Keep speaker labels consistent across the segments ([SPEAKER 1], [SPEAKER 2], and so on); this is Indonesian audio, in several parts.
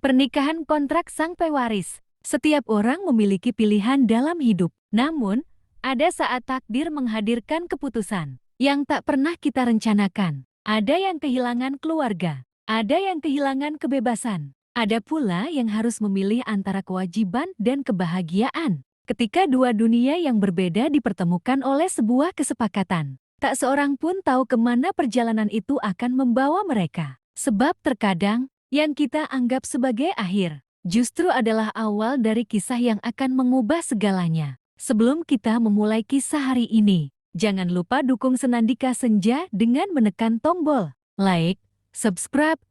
[SPEAKER 1] Pernikahan kontrak sang pewaris. Setiap orang memiliki pilihan dalam hidup. Namun, ada saat takdir menghadirkan keputusan yang tak pernah kita rencanakan. Ada yang kehilangan keluarga, ada yang kehilangan kebebasan, ada pula yang harus memilih antara kewajiban dan kebahagiaan. Ketika dua dunia yang berbeda dipertemukan oleh sebuah kesepakatan, tak seorang pun tahu kemana perjalanan itu akan membawa mereka. Sebab terkadang, yang kita anggap sebagai akhir, justru adalah awal dari kisah yang akan mengubah segalanya. Sebelum kita memulai kisah hari ini, jangan lupa dukung Senandika Senja dengan menekan tombol like, subscribe,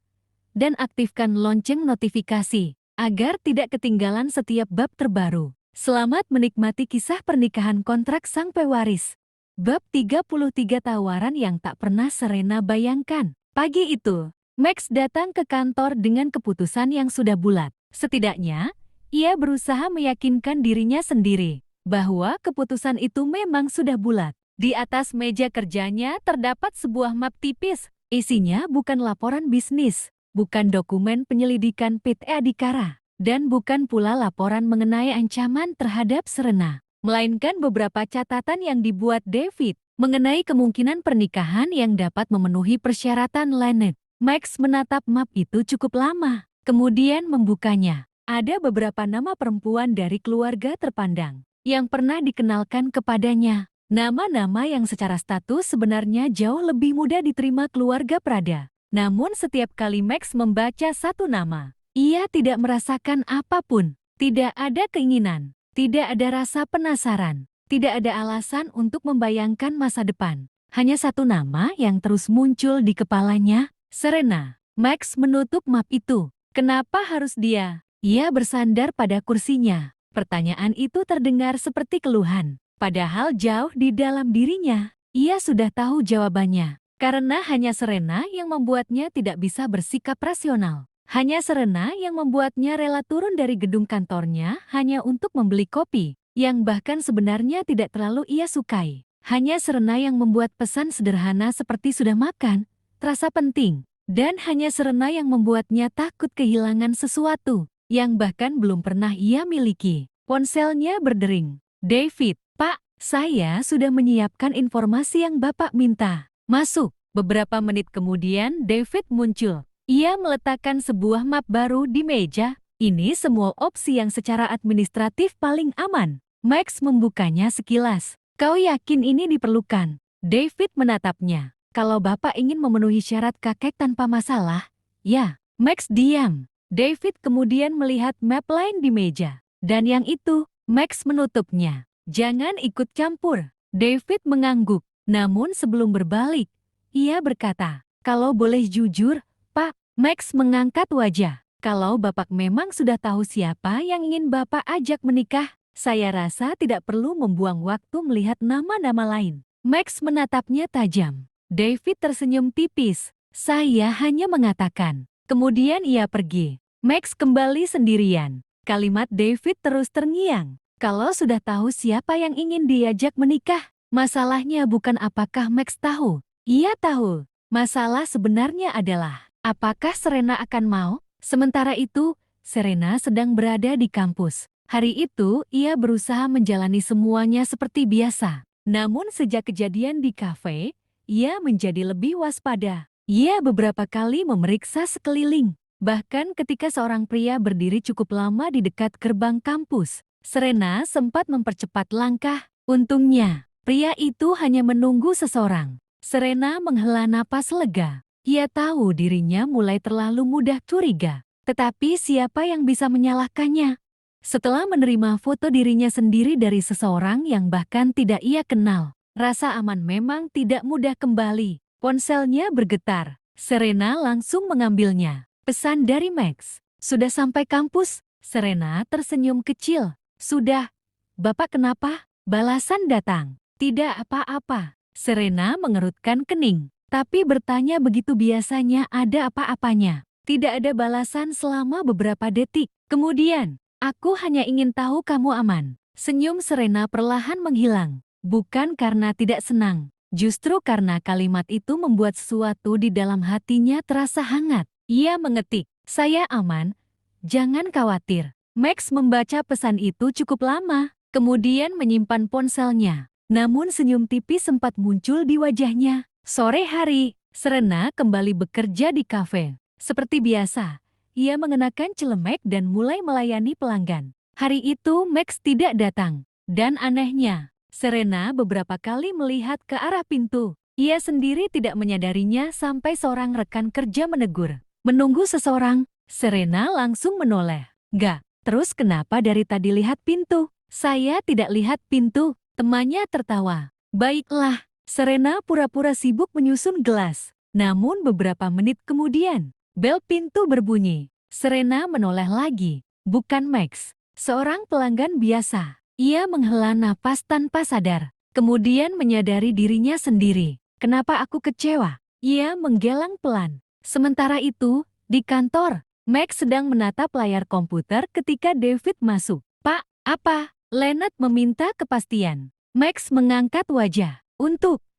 [SPEAKER 1] dan aktifkan lonceng notifikasi, agar tidak ketinggalan setiap bab terbaru. Selamat menikmati kisah pernikahan kontrak sang pewaris. Bab 33 tawaran yang tak pernah Serena bayangkan. Pagi itu, Max datang ke kantor dengan keputusan yang sudah bulat. Setidaknya, ia berusaha meyakinkan dirinya sendiri bahwa keputusan itu memang sudah bulat. Di atas meja kerjanya terdapat sebuah map tipis. Isinya bukan laporan bisnis, bukan dokumen penyelidikan PT Adhikara, dan bukan pula laporan mengenai ancaman terhadap Serena, melainkan beberapa catatan yang dibuat David mengenai kemungkinan pernikahan yang dapat memenuhi persyaratan Lynette. Max menatap map itu cukup lama, kemudian membukanya. Ada beberapa nama perempuan dari keluarga terpandang yang pernah dikenalkan kepadanya. Nama-nama yang secara status sebenarnya jauh lebih mudah diterima keluarga Prada. Namun setiap kali Max membaca satu nama, ia tidak merasakan apapun. Tidak ada keinginan, tidak ada rasa penasaran, tidak ada alasan untuk membayangkan masa depan. Hanya satu nama yang terus muncul di kepalanya. Serena. Max menutup map itu. Kenapa harus dia? Ia bersandar pada kursinya. Pertanyaan itu terdengar seperti keluhan. Padahal jauh di dalam dirinya, ia sudah tahu jawabannya. Karena hanya Serena yang membuatnya tidak bisa bersikap rasional. Hanya Serena yang membuatnya rela turun dari gedung kantornya hanya untuk membeli kopi, yang bahkan sebenarnya tidak terlalu ia sukai. Hanya Serena yang membuat pesan sederhana seperti sudah makan terasa penting, dan hanya Serena yang membuatnya takut kehilangan sesuatu yang bahkan belum pernah ia miliki. Ponselnya berdering. David, Pak, saya sudah menyiapkan informasi yang Bapak minta. Masuk. Beberapa menit kemudian David muncul. Ia meletakkan sebuah map baru di meja. Ini semua opsi yang secara administratif paling aman. Max membukanya sekilas. Kau yakin ini diperlukan? David menatapnya. Kalau Bapak ingin memenuhi syarat kakek tanpa masalah, ya. Max diam. David kemudian melihat map lain di meja. Dan yang itu, Max menutupnya. Jangan ikut campur. David mengangguk. Namun sebelum berbalik, ia berkata, kalau boleh jujur, Pak. Max mengangkat wajah. Kalau Bapak memang sudah tahu siapa yang ingin Bapak ajak menikah, saya rasa tidak perlu membuang waktu melihat nama-nama lain. Max menatapnya tajam. David tersenyum tipis. Saya hanya mengatakan. Kemudian ia pergi. Max kembali sendirian. Kalimat David terus terngiang. Kalau sudah tahu siapa yang ingin diajak menikah, masalahnya bukan apakah Max tahu. Ia tahu. Masalah sebenarnya adalah, apakah Serena akan mau? Sementara itu, Serena sedang berada di kampus. Hari itu, ia berusaha menjalani semuanya seperti biasa. Namun sejak kejadian di kafe, ia menjadi lebih waspada. Ia beberapa kali memeriksa sekeliling. Bahkan ketika seorang pria berdiri cukup lama di dekat gerbang kampus, Serena sempat mempercepat langkah. Untungnya, pria itu hanya menunggu seseorang. Serena menghela napas lega. Ia tahu dirinya mulai terlalu mudah curiga. Tetapi siapa yang bisa menyalahkannya? Setelah menerima foto dirinya sendiri dari seseorang yang bahkan tidak ia kenal, rasa aman memang tidak mudah kembali. Ponselnya bergetar. Serena langsung mengambilnya. Pesan dari Max. Sudah sampai kampus? Serena tersenyum kecil. Sudah. Bapak kenapa? Balasan datang. Tidak apa-apa. Serena mengerutkan kening. Tapi bertanya begitu biasanya ada apa-apanya. Tidak ada balasan selama beberapa detik. Kemudian, aku hanya ingin tahu kamu aman. Senyum Serena perlahan menghilang. Bukan karena tidak senang, justru karena kalimat itu membuat sesuatu di dalam hatinya terasa hangat. Ia mengetik, saya aman, Jangan khawatir. Max membaca pesan itu cukup lama, kemudian menyimpan ponselnya. Namun senyum tipis sempat muncul di wajahnya. Sore hari, Serena kembali bekerja di kafe. Seperti biasa, ia mengenakan celemek dan mulai melayani pelanggan. Hari itu Max tidak datang. Dan anehnya, Serena beberapa kali melihat ke arah pintu. Ia sendiri tidak menyadarinya sampai seorang rekan kerja menegur. Menunggu seseorang, Serena langsung menoleh. "Gak, terus kenapa dari tadi lihat pintu?" "Saya tidak lihat pintu," temannya tertawa. "Baiklah." Serena pura-pura sibuk menyusun gelas. Namun beberapa menit kemudian, bel pintu berbunyi. Serena menoleh lagi. Bukan Max, seorang pelanggan biasa. Ia menghela napas tanpa sadar. Kemudian menyadari dirinya sendiri. "Kenapa aku kecewa?" Ia menggelang pelan. Sementara itu, di kantor, Max sedang menatap layar komputer ketika David masuk. "Pak, apa?" Lynette meminta kepastian. Max mengangkat wajah.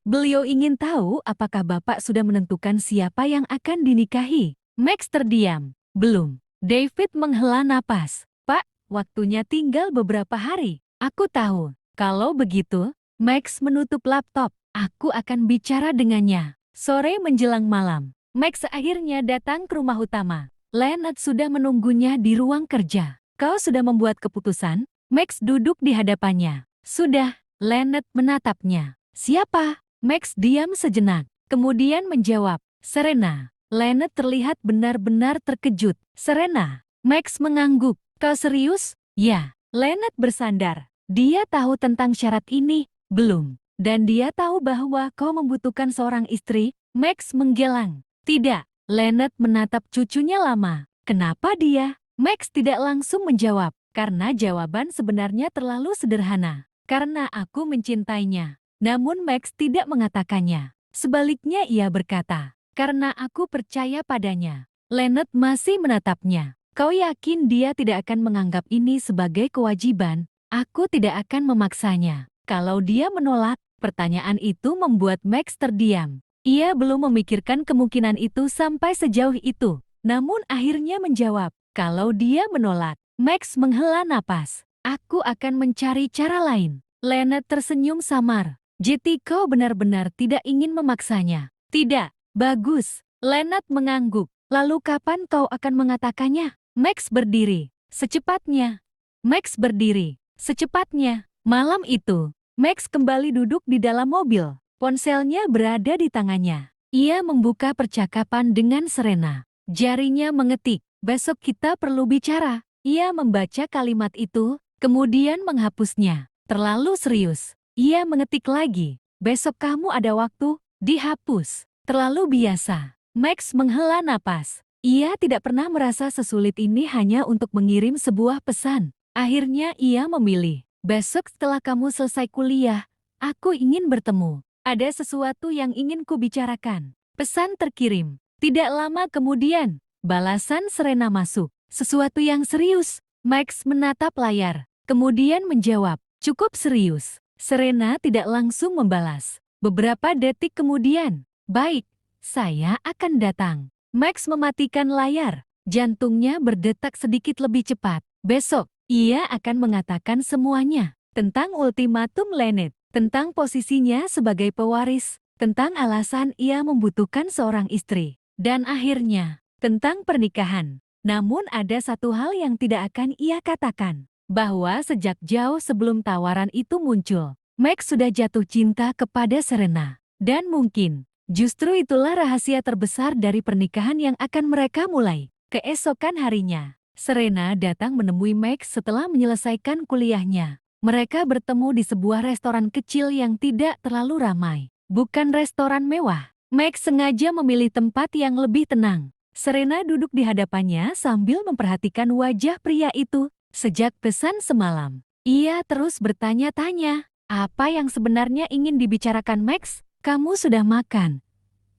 [SPEAKER 1] Beliau ingin tahu apakah Bapak sudah menentukan siapa yang akan dinikahi. Max terdiam. "Belum." David menghela napas. "Pak, waktunya tinggal beberapa hari." "Aku tahu." "Kalau begitu," Max menutup laptop. "Aku akan bicara dengannya." Sore menjelang malam, Max akhirnya datang ke rumah utama. Lynette sudah menunggunya di ruang kerja. "Kau sudah membuat keputusan?" Max duduk di hadapannya. "Sudah." Lynette menatapnya. "Siapa?" Max diam sejenak, kemudian menjawab, "Serena." Lynette terlihat benar-benar terkejut. "Serena?" Max mengangguk. "Kau serius?" "Ya." Lynette bersandar. "Dia tahu tentang syarat ini?" "Belum." "Dan dia tahu bahwa kau membutuhkan seorang istri?" Max menggelang. "Tidak." Lynette menatap cucunya lama. "Kenapa dia?" Max tidak langsung menjawab. "Karena jawaban sebenarnya terlalu sederhana. Karena aku mencintainya." Namun Max tidak mengatakannya. Sebaliknya ia berkata, "Karena aku percaya padanya." Lynette masih menatapnya. "Kau yakin dia tidak akan menganggap ini sebagai kewajiban?" "Aku tidak akan memaksanya." "Kalau dia menolak?" Pertanyaan itu membuat Max terdiam. Ia belum memikirkan kemungkinan itu sampai sejauh itu. Namun akhirnya menjawab, "Kalau dia menolak." Max menghela napas. "Aku akan mencari cara lain." Lynette tersenyum samar. "Jadi kau benar-benar tidak ingin memaksanya?" "Tidak." "Bagus." Lynette mengangguk. "Lalu kapan kau akan mengatakannya?" Max berdiri. "Secepatnya." Max berdiri. "Secepatnya." Malam itu, Max kembali duduk di dalam mobil. Ponselnya berada di tangannya. Ia membuka percakapan dengan Serena. Jarinya mengetik, "Besok kita perlu bicara." Ia membaca kalimat itu, kemudian menghapusnya. Terlalu serius. Ia mengetik lagi, "Besok kamu ada waktu?" Dihapus. Terlalu biasa. Max menghela napas. Ia tidak pernah merasa sesulit ini hanya untuk mengirim sebuah pesan. Akhirnya ia memilih, "Besok setelah kamu selesai kuliah, aku ingin bertemu. Ada sesuatu yang ingin ku bicarakan." Pesan terkirim. Tidak lama kemudian, balasan Serena masuk. "Sesuatu yang serius." Max menatap layar, kemudian menjawab, "Cukup serius." Serena tidak langsung membalas. Beberapa detik kemudian, "Baik, saya akan datang." Max mematikan layar. Jantungnya berdetak sedikit lebih cepat. Besok, ia akan mengatakan semuanya. Tentang ultimatum Lynette, tentang posisinya sebagai pewaris, tentang alasan ia membutuhkan seorang istri, dan akhirnya, tentang pernikahan. Namun ada satu hal yang tidak akan ia katakan. Bahwa sejak jauh sebelum tawaran itu muncul, Max sudah jatuh cinta kepada Serena. Dan mungkin, justru itulah rahasia terbesar dari pernikahan yang akan mereka mulai. Keesokan harinya, Serena datang menemui Max setelah menyelesaikan kuliahnya. Mereka bertemu di sebuah restoran kecil yang tidak terlalu ramai. Bukan restoran mewah. Max sengaja memilih tempat yang lebih tenang. Serena duduk di hadapannya sambil memperhatikan wajah pria itu. Sejak pesan semalam, ia terus bertanya-tanya, "Apa yang sebenarnya ingin dibicarakan Max?" "Kamu sudah makan?"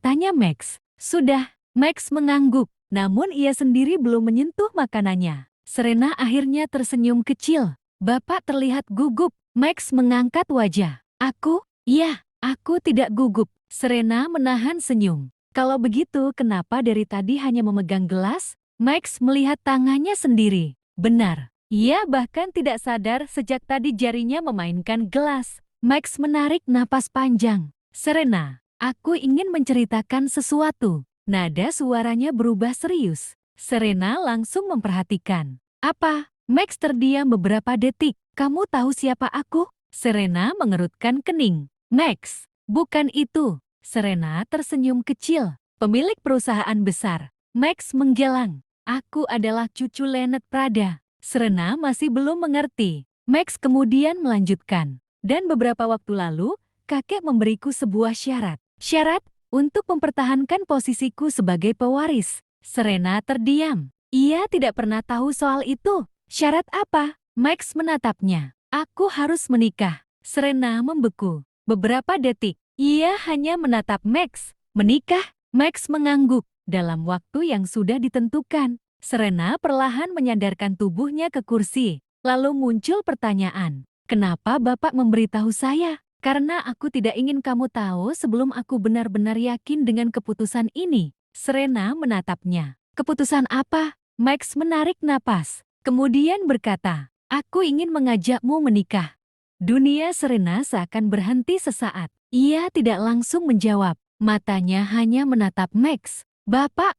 [SPEAKER 1] tanya Max. "Sudah." Max mengangguk, namun ia sendiri belum menyentuh makanannya. Serena akhirnya tersenyum kecil. "Bapak terlihat gugup." Max mengangkat wajah. "Aku? Iya, aku tidak gugup." Serena menahan senyum. "Kalau begitu, kenapa dari tadi hanya memegang gelas?" Max melihat tangannya sendiri. Benar, ia bahkan tidak sadar sejak tadi jarinya memainkan gelas. Max menarik napas panjang. Serena, aku ingin menceritakan sesuatu. Nada suaranya berubah serius. Serena langsung memperhatikan. Apa? Max terdiam beberapa detik. Kamu tahu siapa aku? Serena mengerutkan kening. Max, bukan itu. Serena tersenyum kecil. Pemilik perusahaan besar. Max menggelang. Aku adalah cucu Lenneth Prada. Serena masih belum mengerti. Max kemudian melanjutkan. Dan beberapa waktu lalu, kakek memberiku sebuah syarat. Syarat untuk mempertahankan posisiku sebagai pewaris. Serena terdiam. Ia tidak pernah tahu soal itu. Syarat apa? Max menatapnya. Aku harus menikah. Serena membeku. Beberapa detik, ia hanya menatap Max. Menikah? Max mengangguk. Dalam waktu yang sudah ditentukan, Serena perlahan menyandarkan tubuhnya ke kursi. Lalu muncul pertanyaan. Kenapa Bapak memberitahu saya? Karena aku tidak ingin kamu tahu sebelum aku benar-benar yakin dengan keputusan ini. Serena menatapnya. Keputusan apa? Max menarik napas. Kemudian berkata, aku ingin mengajakmu menikah. Dunia Serena seakan berhenti sesaat. Ia tidak langsung menjawab. Matanya hanya menatap Max. Bapak,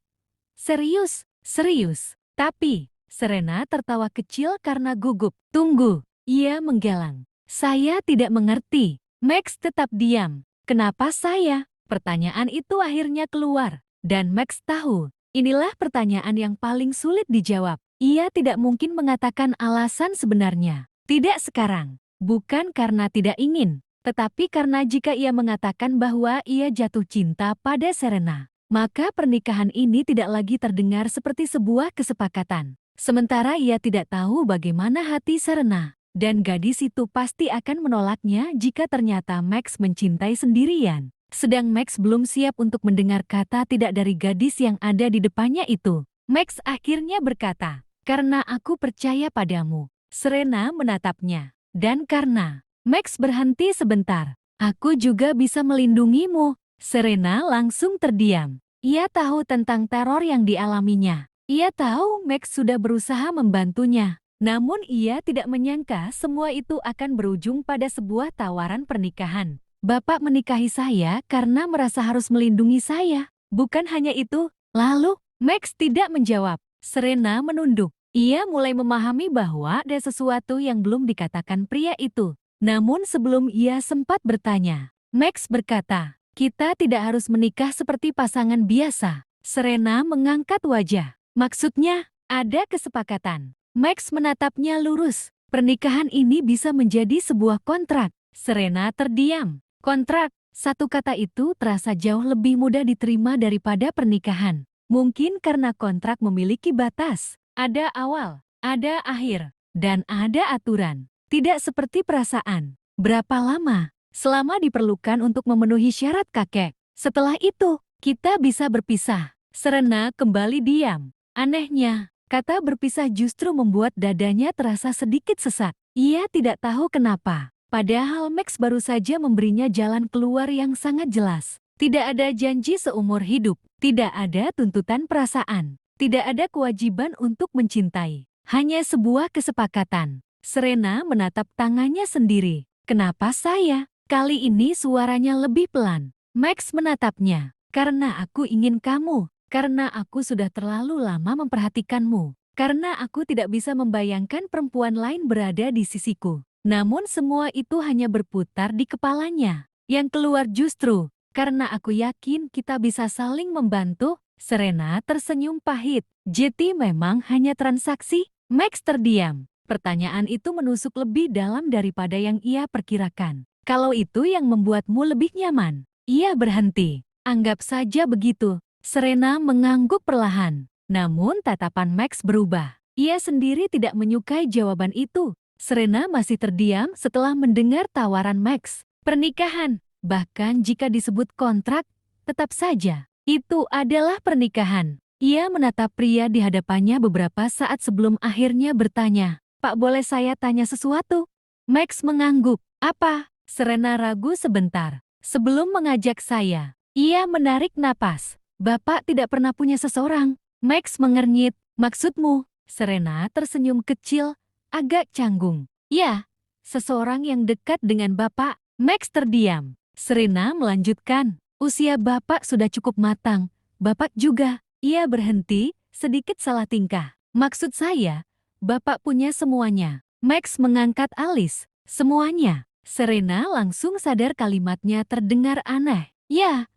[SPEAKER 1] serius, serius. Tapi, Serena tertawa kecil karena gugup. Tunggu, ia menggelang. Saya tidak mengerti. Max tetap diam. Kenapa saya? Pertanyaan itu akhirnya keluar. Dan Max tahu, inilah pertanyaan yang paling sulit dijawab. Ia tidak mungkin mengatakan alasan sebenarnya. Tidak sekarang. Bukan karena tidak ingin, tetapi karena jika ia mengatakan bahwa ia jatuh cinta pada Serena, maka pernikahan ini tidak lagi terdengar seperti sebuah kesepakatan. Sementara ia tidak tahu bagaimana hati Serena, dan gadis itu pasti akan menolaknya jika ternyata Max mencintai sendirian. Sedang Max belum siap untuk mendengar kata tidak dari gadis yang ada di depannya itu. Max akhirnya berkata, karena aku percaya padamu. Serena menatapnya. Dan karena Max berhenti sebentar, aku juga bisa melindungimu. Serena langsung terdiam. Ia tahu tentang teror yang dialaminya. Ia tahu Max sudah berusaha membantunya. Namun ia tidak menyangka semua itu akan berujung pada sebuah tawaran pernikahan. Bapak menikahi saya karena merasa harus melindungi saya. Bukan hanya itu. Lalu, Max tidak menjawab. Serena menunduk. Ia mulai memahami bahwa ada sesuatu yang belum dikatakan pria itu. Namun sebelum ia sempat bertanya, Max berkata, kita tidak harus menikah seperti pasangan biasa. Serena mengangkat wajah. Maksudnya, ada kesepakatan. Max menatapnya lurus. Pernikahan ini bisa menjadi sebuah kontrak. Serena terdiam. Kontrak, satu kata itu terasa jauh lebih mudah diterima daripada pernikahan. Mungkin karena kontrak memiliki batas. Ada awal, ada akhir, dan ada aturan. Tidak seperti perasaan. Berapa lama? Selama diperlukan untuk memenuhi syarat kakek. Setelah itu, kita bisa berpisah. Serena kembali diam. Anehnya, kata berpisah justru membuat dadanya terasa sedikit sesak. Ia tidak tahu kenapa. Padahal Max baru saja memberinya jalan keluar yang sangat jelas. Tidak ada janji seumur hidup. Tidak ada tuntutan perasaan. Tidak ada kewajiban untuk mencintai. Hanya sebuah kesepakatan. Serena menatap tangannya sendiri. Kenapa saya? Kali ini suaranya lebih pelan. Max menatapnya. Karena aku ingin kamu. Karena aku sudah terlalu lama memperhatikanmu. Karena aku tidak bisa membayangkan perempuan lain berada di sisiku. Namun semua itu hanya berputar di kepalanya. Yang keluar justru, karena aku yakin kita bisa saling membantu. Serena tersenyum pahit. Jadi memang hanya transaksi? Max terdiam. Pertanyaan itu menusuk lebih dalam daripada yang ia perkirakan. Kalau itu yang membuatmu lebih nyaman. Ia berhenti. Anggap saja begitu. Serena mengangguk perlahan. Namun tatapan Max berubah. Ia sendiri tidak menyukai jawaban itu. Serena masih terdiam setelah mendengar tawaran Max. Pernikahan, bahkan jika disebut kontrak, tetap saja. Itu adalah pernikahan. Ia menatap pria di hadapannya beberapa saat sebelum akhirnya bertanya, Pak, boleh saya tanya sesuatu? Max mengangguk. Apa? Serena ragu sebentar. Sebelum mengajak saya, ia menarik napas. Bapak tidak pernah punya seseorang. Max mengernyit. Maksudmu? Serena tersenyum kecil, agak canggung. Ya, seseorang yang dekat dengan Bapak. Max terdiam. Serena melanjutkan. Usia Bapak sudah cukup matang. Bapak juga. Ia berhenti, sedikit salah tingkah. Maksud saya, Bapak punya semuanya. Max mengangkat alis. Semuanya. Serena langsung sadar kalimatnya terdengar aneh. Ya,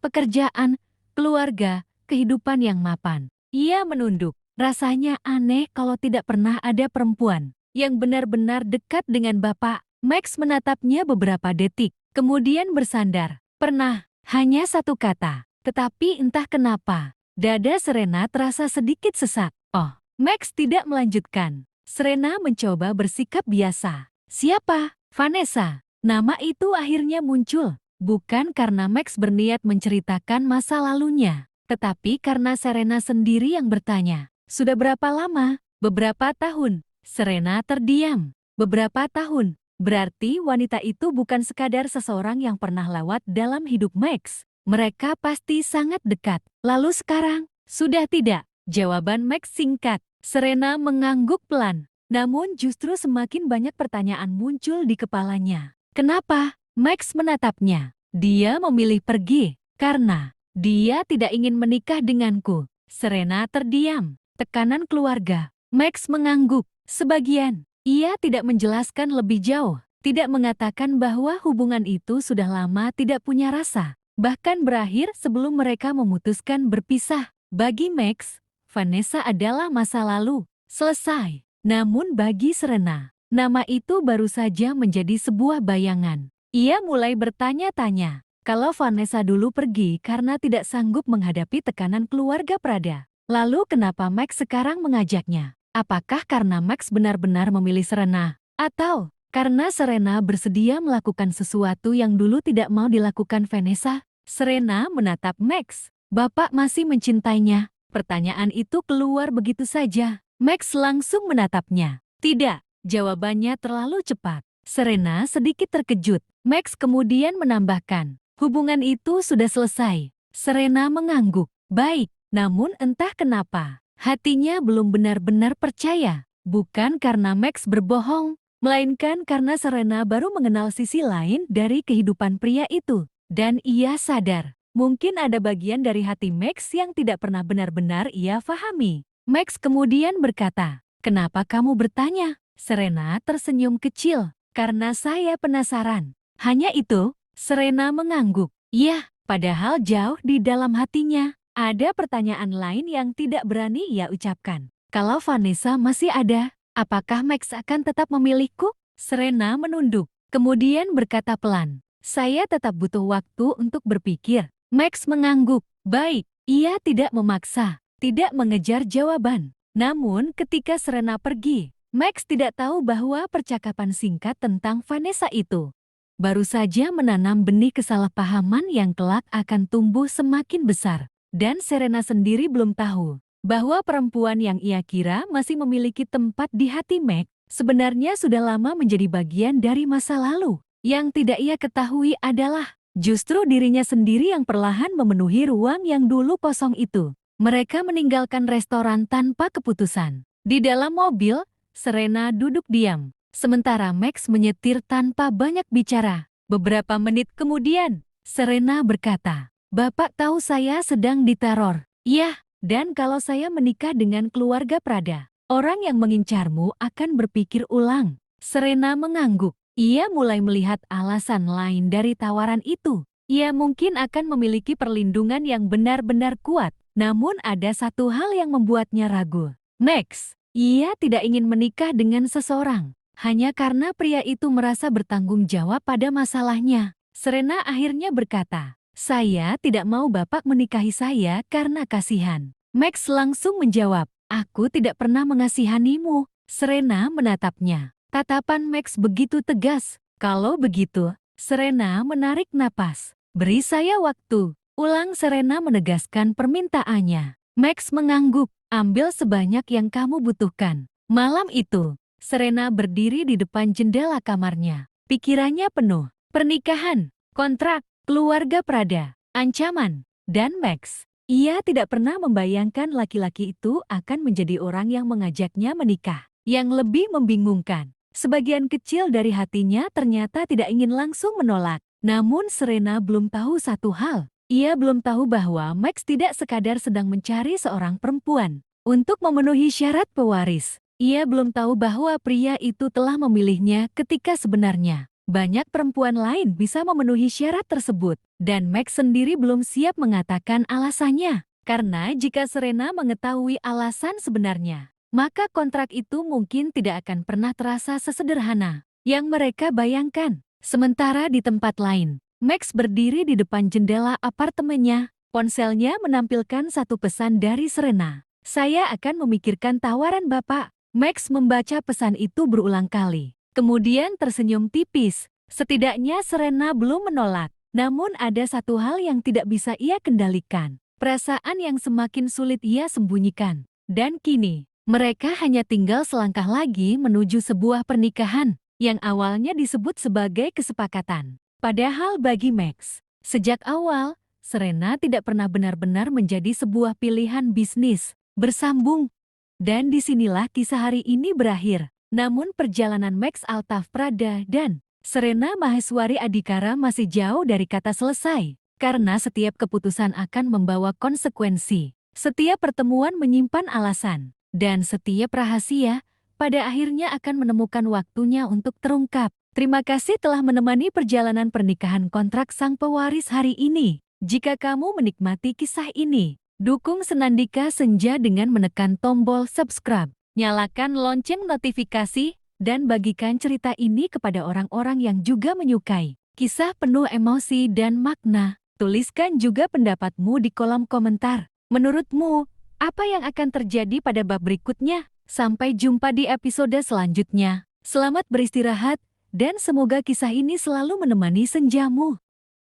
[SPEAKER 1] pekerjaan, keluarga, kehidupan yang mapan. Ia menunduk. Rasanya aneh kalau tidak pernah ada perempuan yang benar-benar dekat dengan Bapak. Max menatapnya beberapa detik, kemudian bersandar. Pernah, hanya satu kata. Tetapi entah kenapa, dada Serena terasa sedikit sesak. Oh, Max tidak melanjutkan. Serena mencoba bersikap biasa. Siapa? Vanessa. Nama itu akhirnya muncul. Bukan karena Max berniat menceritakan masa lalunya, tetapi karena Serena sendiri yang bertanya. Sudah berapa lama? Beberapa tahun. Serena terdiam. Beberapa tahun. Berarti wanita itu bukan sekadar seseorang yang pernah lewat dalam hidup Max. Mereka pasti sangat dekat. Lalu sekarang? Sudah tidak. Jawaban Max singkat. Serena mengangguk pelan. Namun justru semakin banyak pertanyaan muncul di kepalanya. Kenapa? Max menatapnya. Dia memilih pergi. Karena dia tidak ingin menikah denganku. Serena terdiam. Tekanan keluarga. Max mengangguk. Sebagian. Ia tidak menjelaskan lebih jauh. Tidak mengatakan bahwa hubungan itu sudah lama tidak punya rasa. Bahkan berakhir sebelum mereka memutuskan berpisah. Bagi Max, Vanessa adalah masa lalu. Selesai. Namun bagi Serena, nama itu baru saja menjadi sebuah bayangan. Ia mulai bertanya-tanya. Kalau Vanessa dulu pergi karena tidak sanggup menghadapi tekanan keluarga Prada. Lalu kenapa Max sekarang mengajaknya? Apakah karena Max benar-benar memilih Serena? Atau karena Serena bersedia melakukan sesuatu yang dulu tidak mau dilakukan Vanessa? Serena menatap Max. Bapak masih mencintainya? Pertanyaan itu keluar begitu saja. Max langsung menatapnya. Tidak, jawabannya terlalu cepat. Serena sedikit terkejut. Max kemudian menambahkan, hubungan itu sudah selesai. Serena mengangguk. Baik. Namun entah kenapa, hatinya belum benar-benar percaya. Bukan karena Max berbohong, melainkan karena Serena baru mengenal sisi lain dari kehidupan pria itu. Dan ia sadar, mungkin ada bagian dari hati Max yang tidak pernah benar-benar ia pahami. Max kemudian berkata, kenapa kamu bertanya? Serena tersenyum kecil, karena saya penasaran. Hanya itu, Serena mengangguk. Ya, padahal jauh di dalam hatinya. Ada pertanyaan lain yang tidak berani ia ucapkan. Kalau Vanessa masih ada, apakah Max akan tetap memilihku? Serena menunduk, kemudian berkata pelan, saya tetap butuh waktu untuk berpikir. Max mengangguk. Baik, ia tidak memaksa, tidak mengejar jawaban. Namun ketika Serena pergi, Max tidak tahu bahwa percakapan singkat tentang Vanessa itu baru saja menanam benih kesalahpahaman yang kelak akan tumbuh semakin besar. Dan Serena sendiri belum tahu bahwa perempuan yang ia kira masih memiliki tempat di hati Max sebenarnya sudah lama menjadi bagian dari masa lalu. Yang tidak ia ketahui adalah justru dirinya sendiri yang perlahan memenuhi ruang yang dulu kosong itu. Mereka meninggalkan restoran tanpa keputusan. Di dalam mobil, Serena duduk diam, sementara Max menyetir tanpa banyak bicara. Beberapa menit kemudian, Serena berkata, Bapak tahu saya sedang diteror. Iya, dan kalau saya menikah dengan keluarga Prada, orang yang mengincarmu akan berpikir ulang. Serena mengangguk. Ia mulai melihat alasan lain dari tawaran itu. Ia mungkin akan memiliki perlindungan yang benar-benar kuat. Namun ada satu hal yang membuatnya ragu. Max, ia tidak ingin menikah dengan seseorang hanya karena pria itu merasa bertanggung jawab pada masalahnya. Serena akhirnya berkata, saya tidak mau Bapak menikahi saya karena kasihan. Max langsung menjawab, aku tidak pernah mengasihanimu. Serena menatapnya. Tatapan Max begitu tegas. Kalau begitu, Serena menarik napas. Beri saya waktu. Ulang Serena menegaskan permintaannya. Max mengangguk. Ambil sebanyak yang kamu butuhkan. Malam itu, Serena berdiri di depan jendela kamarnya. Pikirannya penuh. Pernikahan, kontrak, keluarga Prada, ancaman, dan Max. Ia tidak pernah membayangkan laki-laki itu akan menjadi orang yang mengajaknya menikah. Yang lebih membingungkan, sebagian kecil dari hatinya ternyata tidak ingin langsung menolak. Namun Serena belum tahu satu hal. Ia belum tahu bahwa Max tidak sekadar sedang mencari seorang perempuan untuk memenuhi syarat pewaris. Ia belum tahu bahwa pria itu telah memilihnya ketika sebenarnya banyak perempuan lain bisa memenuhi syarat tersebut. Dan Max sendiri belum siap mengatakan alasannya. Karena jika Serena mengetahui alasan sebenarnya, maka kontrak itu mungkin tidak akan pernah terasa sesederhana yang mereka bayangkan. Sementara di tempat lain, Max berdiri di depan jendela apartemennya. Ponselnya menampilkan satu pesan dari Serena. "Saya akan memikirkan tawaran Bapak." Max membaca pesan itu berulang kali. Kemudian tersenyum tipis. Setidaknya Serena belum menolak. Namun ada satu hal yang tidak bisa ia kendalikan. Perasaan yang semakin sulit ia sembunyikan. Dan kini, mereka hanya tinggal selangkah lagi menuju sebuah pernikahan yang awalnya disebut sebagai kesepakatan. Padahal bagi Max, sejak awal, Serena tidak pernah benar-benar menjadi sebuah pilihan bisnis bersambung. Dan disinilah kisah hari ini berakhir. Namun perjalanan Max Altaf Prada dan Serena Maheswari Adhikara masih jauh dari kata selesai. Karena setiap keputusan akan membawa konsekuensi. Setiap pertemuan menyimpan alasan. Dan setiap rahasia pada akhirnya akan menemukan waktunya untuk terungkap. Terima kasih telah menemani perjalanan pernikahan kontrak sang pewaris hari ini. Jika kamu menikmati kisah ini, dukung Senandika Senja dengan menekan tombol subscribe. Nyalakan lonceng notifikasi, dan bagikan cerita ini kepada orang-orang yang juga menyukai kisah penuh emosi dan makna. Tuliskan juga pendapatmu di kolom komentar. Menurutmu, apa yang akan terjadi pada bab berikutnya? Sampai jumpa di episode selanjutnya. Selamat beristirahat, dan semoga kisah ini selalu menemani senjamu.